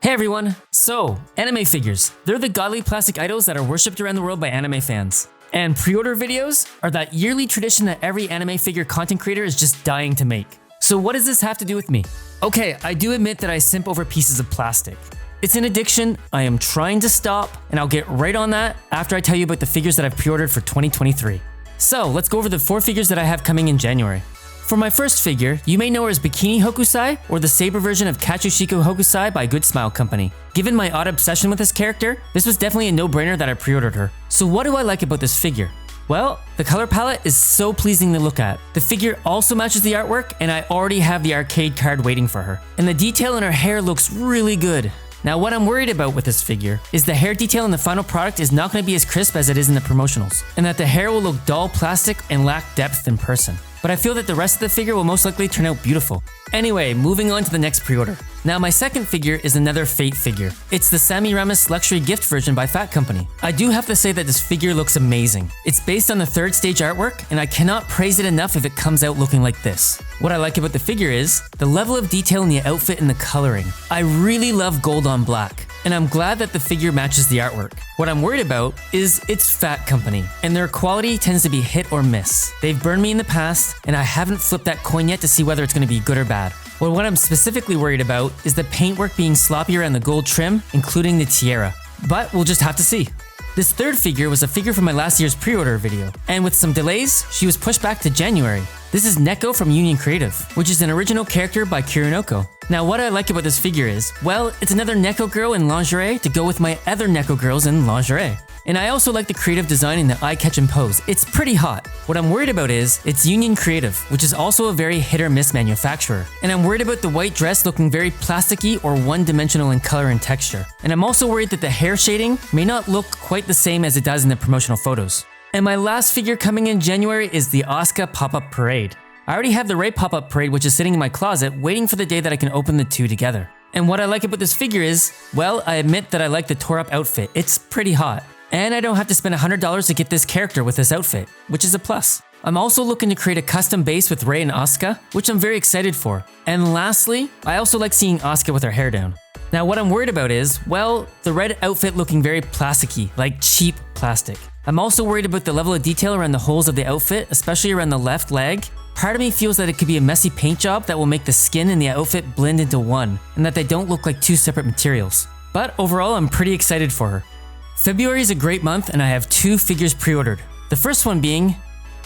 Hey everyone! So, anime figures. They're the godly plastic idols that are worshipped around the world by anime fans. And pre-order videos are that yearly tradition that every anime figure content creator is just dying to make. So what does this have to do with me? Okay, I do admit that I simp over pieces of plastic. It's an addiction I am trying to stop, and I'll get right on that after I tell you about the figures that I've pre-ordered for 2023. So, let's go over the 4 figures that I have coming in January. For my first figure, you may know her as Bikini Hokusai, or the saber version of Hatsune Hokusai by Good Smile Company. Given my odd obsession with this character, this was definitely a no-brainer that I pre-ordered her. So what do I like about this figure? Well, the color palette is so pleasing to look at. The figure also matches the artwork, and I already have the arcade card waiting for her. And the detail in her hair looks really good. Now what I'm worried about with this figure is the hair detail in the final product is not going to be as crisp as it is in the promotionals, and that the hair will look dull plastic and lack depth in person. But I feel that the rest of the figure will most likely turn out beautiful. Anyway, moving on to the next pre-order. Now my second figure is another Fate figure. It's the Samiramis luxury gift version by Fat Company. I do have to say that this figure looks amazing. It's based on the 3rd stage artwork, and I cannot praise it enough if it comes out looking like this. What I like about the figure is the level of detail in the outfit and the coloring. I really love gold on black, and I'm glad that the figure matches the artwork. What I'm worried about is it's Fat Company, and their quality tends to be hit or miss. They've burned me in the past, and I haven't flipped that coin yet to see whether it's going to be good or bad. Well, what I'm specifically worried about is the paintwork being sloppy around the gold trim, including the tiara. But we'll just have to see. This third figure was a figure from my last year's pre-order video, and with some delays, she was pushed back to January. This is Neko from Union Creative, which is an original character by Neko. Now what I like about this figure is, well, it's another Neko girl in lingerie to go with my other Neko girls in lingerie. And I also like the creative design and the eye-catching pose. It's pretty hot. What I'm worried about is, it's Union Creative, which is also a very hit-or-miss manufacturer. And I'm worried about the white dress looking very plasticky or one-dimensional in color and texture. And I'm also worried that the hair shading may not look quite the same as it does in the promotional photos. And my last figure coming in January is the Asuka Pop-Up Parade. I already have the right Pop-Up Parade, which is sitting in my closet, waiting for the day that I can open the two together. And what I like about this figure is, well, I admit that I like the tore-up outfit. It's pretty hot. And I don't have to spend $100 to get this character with this outfit, which is a plus. I'm also looking to create a custom base with Rei and Asuka, which I'm very excited for. And lastly, I also like seeing Asuka with her hair down. Now what I'm worried about is, well, the red outfit looking very plasticky, like cheap plastic. I'm also worried about the level of detail around the holes of the outfit, especially around the left leg. Part of me feels that it could be a messy paint job that will make the skin and the outfit blend into one, and that they don't look like 2 separate materials. But overall, I'm pretty excited for her. February is a great month, and I have 2 figures pre-ordered. The first one being,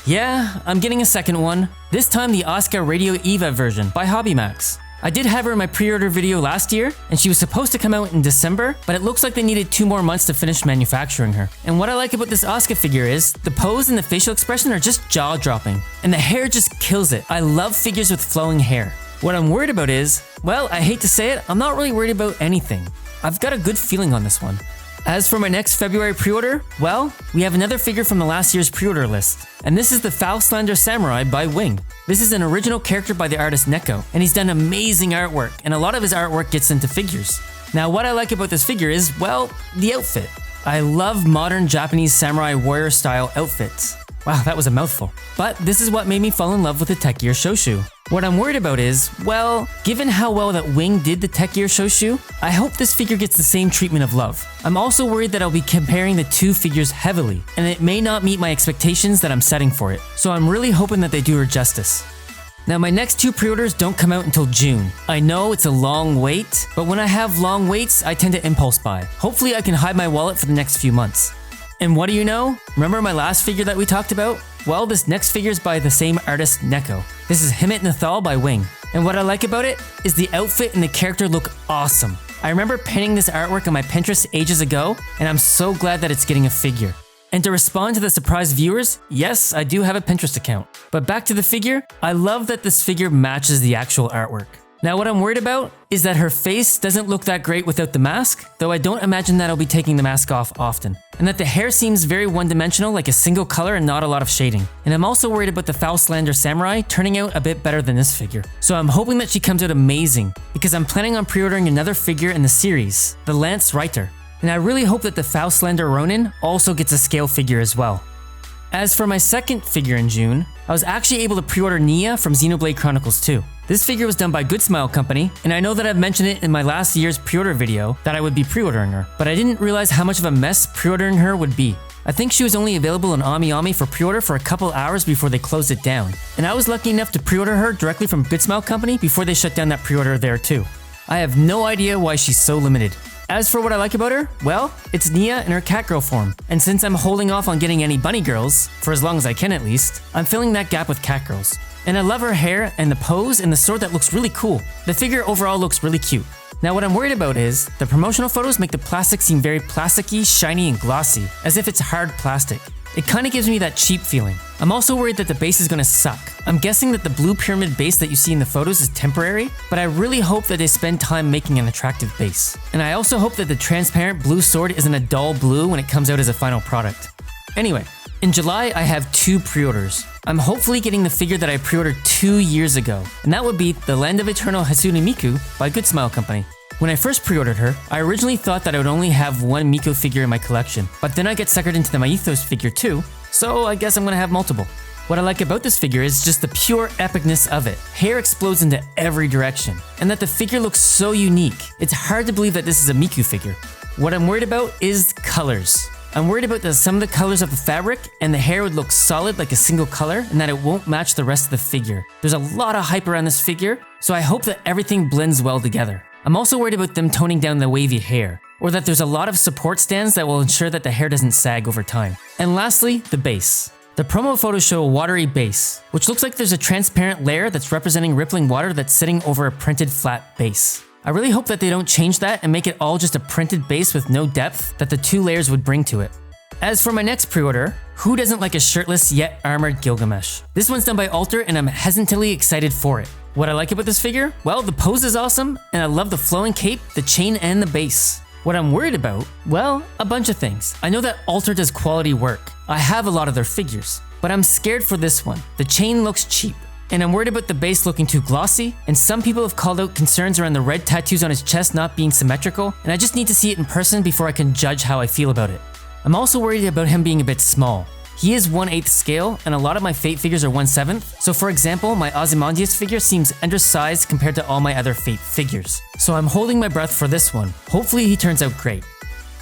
yeah, I'm getting a second one. This time the Asuka Radio Eva version by HobbyMax. I did have her in my pre-order video last year, and she was supposed to come out in December, but it looks like they needed 2 more months to finish manufacturing her. And what I like about this Asuka figure is, the pose and the facial expression are just jaw-dropping, and the hair just kills it. I love figures with flowing hair. What I'm worried about is, well, I hate to say it, I'm not really worried about anything. I've got a good feeling on this one. As for my next February pre-order, well, we have another figure from the last year's pre-order list, and this is the Slander Samurai by Wing. This is an original character by the artist Neko, and he's done amazing artwork, and a lot of his artwork gets into figures. Now what I like about this figure is, well, the outfit. I love modern Japanese samurai warrior style outfits. Wow, that was a mouthful. But this is what made me fall in love with the Tech Gear Shoshu. What I'm worried about is, well, given how well that Wing did the Tech Gear Shoshu, I hope this figure gets the same treatment of love. I'm also worried that I'll be comparing the 2 figures heavily, and it may not meet my expectations that I'm setting for it. So I'm really hoping that they do her justice. Now my next 2 pre-orders don't come out until June. I know it's a long wait, but when I have long waits, I tend to impulse buy. Hopefully I can hide my wallet for the next few months. And what do you know? Remember my last figure that we talked about? Well, this next figure is by the same artist, Neko. This is Hemet Nathal by Wing. And what I like about it is the outfit and the character look awesome. I remember painting this artwork on my Pinterest ages ago, and I'm so glad that it's getting a figure. And to respond to the surprised viewers, yes, I do have a Pinterest account. But back to the figure, I love that this figure matches the actual artwork. Now what I'm worried about is that her face doesn't look that great without the mask, though I don't imagine that I'll be taking the mask off often. And that the hair seems very one-dimensional, like a single color and not a lot of shading. And I'm also worried about the Slander Samurai turning out a bit better than this figure. So I'm hoping that she comes out amazing, because I'm planning on pre-ordering another figure in the series, the Lance Reiter. And I really hope that the Slander Ronin also gets a scale figure as well. As for my second figure in June, I was actually able to pre-order Nia from Xenoblade Chronicles 2. This figure was done by Good Smile Company, and I know that I've mentioned it in my last year's pre-order video that I would be pre-ordering her, but I didn't realize how much of a mess pre-ordering her would be. I think she was only available in AmiAmi for pre-order for a couple hours before they closed it down, and I was lucky enough to pre-order her directly from Good Smile Company before they shut down that pre-order there too. I have no idea why she's so limited. As for what I like about her, well, it's Nia in her catgirl form, and since I'm holding off on getting any bunny girls, for as long as I can at least, I'm filling that gap with catgirls. And I love her hair and the pose and the sword that looks really cool. The figure overall looks really cute. Now what I'm worried about is, the promotional photos make the plastic seem very plasticky, shiny, and glossy, as if it's hard plastic. It kinda gives me that cheap feeling. I'm also worried that the base is gonna suck. I'm guessing that the blue pyramid base that you see in the photos is temporary, but I really hope that they spend time making an attractive base. And I also hope that the transparent blue sword isn't a dull blue when it comes out as a final product. Anyway, in July I have 2 pre-orders. I'm hopefully getting the figure that I pre-ordered 2 years ago, and that would be the Land of Eternal Hatsune Miku by Good Smile Company. When I first pre-ordered her, I originally thought that I would only have one Miku figure in my collection, but then I get suckered into the Mythos figure too, so I guess I'm gonna have multiple. What I like about this figure is just the pure epicness of it. Hair explodes into every direction, and that the figure looks so unique. It's hard to believe that this is a Miku figure. What I'm worried about is colors. I'm worried about that some of the colors of the fabric and the hair would look solid like a single color and that it won't match the rest of the figure. There's a lot of hype around this figure, so I hope that everything blends well together. I'm also worried about them toning down the wavy hair, or that there's a lot of support stands that will ensure that the hair doesn't sag over time. And lastly, the base. The promo photos show a watery base, which looks like there's a transparent layer that's representing rippling water that's sitting over a printed flat base. I really hope that they don't change that and make it all just a printed base with no depth that the 2 layers would bring to it. As for my next pre-order, who doesn't like a shirtless yet armored Gilgamesh? This one's done by Alter and I'm hesitantly excited for it. What I like about this figure? Well, the pose is awesome, and I love the flowing cape, the chain, and the base. What I'm worried about? Well, a bunch of things. I know that Alter does quality work. I have a lot of their figures, but I'm scared for this one. The chain looks cheap, and I'm worried about the base looking too glossy, and some people have called out concerns around the red tattoos on his chest not being symmetrical, and I just need to see it in person before I can judge how I feel about it. I'm also worried about him being a bit small. He is 1/8 scale, and a lot of my Fate figures are 1/7, so for example, my Ozymandias figure seems undersized compared to all my other Fate figures. So I'm holding my breath for this one. Hopefully he turns out great.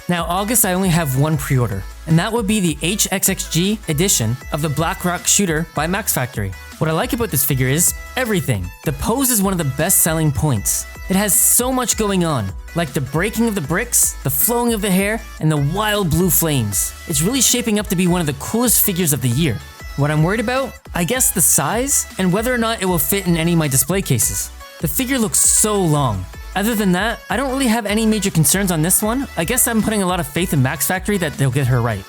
Now August I only have one pre-order, and that would be the HxG edition of the Black Rock Shooter by Max Factory. What I like about this figure is everything. The pose is one of the best selling points. It has so much going on, like the breaking of the bricks, the flowing of the hair, and the wild blue flames. It's really shaping up to be one of the coolest figures of the year. What I'm worried about? I guess the size, and whether or not it will fit in any of my display cases. The figure looks so long. Other than that, I don't really have any major concerns on this one. I guess I'm putting a lot of faith in Max Factory that they'll get her right.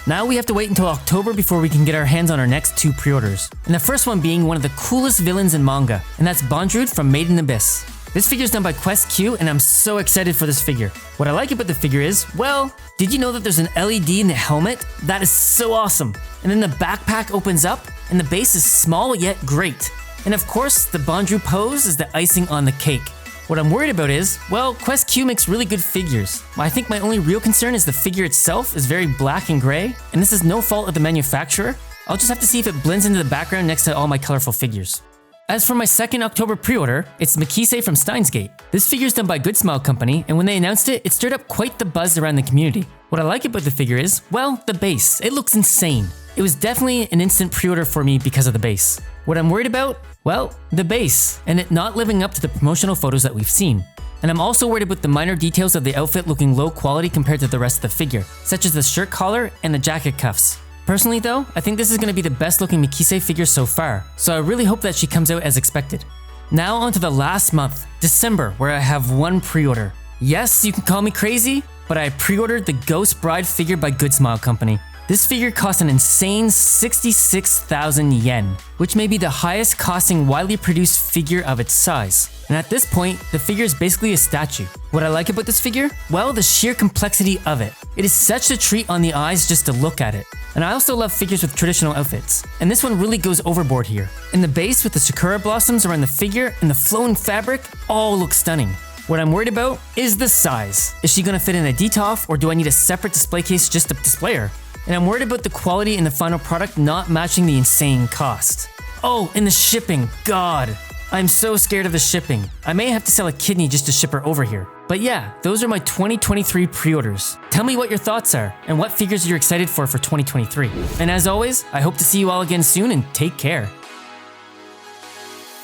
Now we have to wait until October before we can get our hands on our next 2 pre-orders. And the first one being one of the coolest villains in manga, and that's Bondrewd from Made in Abyss. This figure is done by HxxG, and I'm so excited for this figure. What I like about the figure is, well, did you know that there's an LED in the helmet? That is so awesome. And then the backpack opens up, and the base is small yet great. And of course, the Bondrewd pose is the icing on the cake. What I'm worried about is, well, HxxG makes really good figures. I think my only real concern is the figure itself is very black and gray, and this is no fault of the manufacturer. I'll just have to see if it blends into the background next to all my colorful figures. As for my second October pre-order, it's Mikasa from Steins Gate. This figure is done by Good Smile Company, and when they announced it, it stirred up quite the buzz around the community. What I like about the figure is, well, the base. It looks insane. It was definitely an instant pre-order for me because of the base. What I'm worried about? Well, the base, and it not living up to the promotional photos that we've seen. And I'm also worried about the minor details of the outfit looking low quality compared to the rest of the figure, such as the shirt collar and the jacket cuffs. Personally though, I think this is going to be the best looking Mikasa figure so far, so I really hope that she comes out as expected. Now on to the last month, December, where I have one pre-order. Yes, you can call me crazy, but I pre-ordered the Ghost Bride figure by Good Smile Company. This figure cost an insane 66,000 yen, which may be the highest costing widely produced figure of its size. And at this point, the figure is basically a statue. What I like about this figure? Well, the sheer complexity of it. It is such a treat on the eyes just to look at it. And I also love figures with traditional outfits. And this one really goes overboard here. And the base with the sakura blossoms around the figure and the flowing fabric all look stunning. What I'm worried about is the size. Is she gonna fit in a DTOF or do I need a separate display case just to display her? And I'm worried about the quality in the final product not matching the insane cost. Oh, and the shipping, God. I'm so scared of the shipping. I may have to sell a kidney just to ship her over here. But yeah, those are my 2023 pre-orders. Tell me what your thoughts are and what figures you're excited for 2023. And as always, I hope to see you all again soon and take care.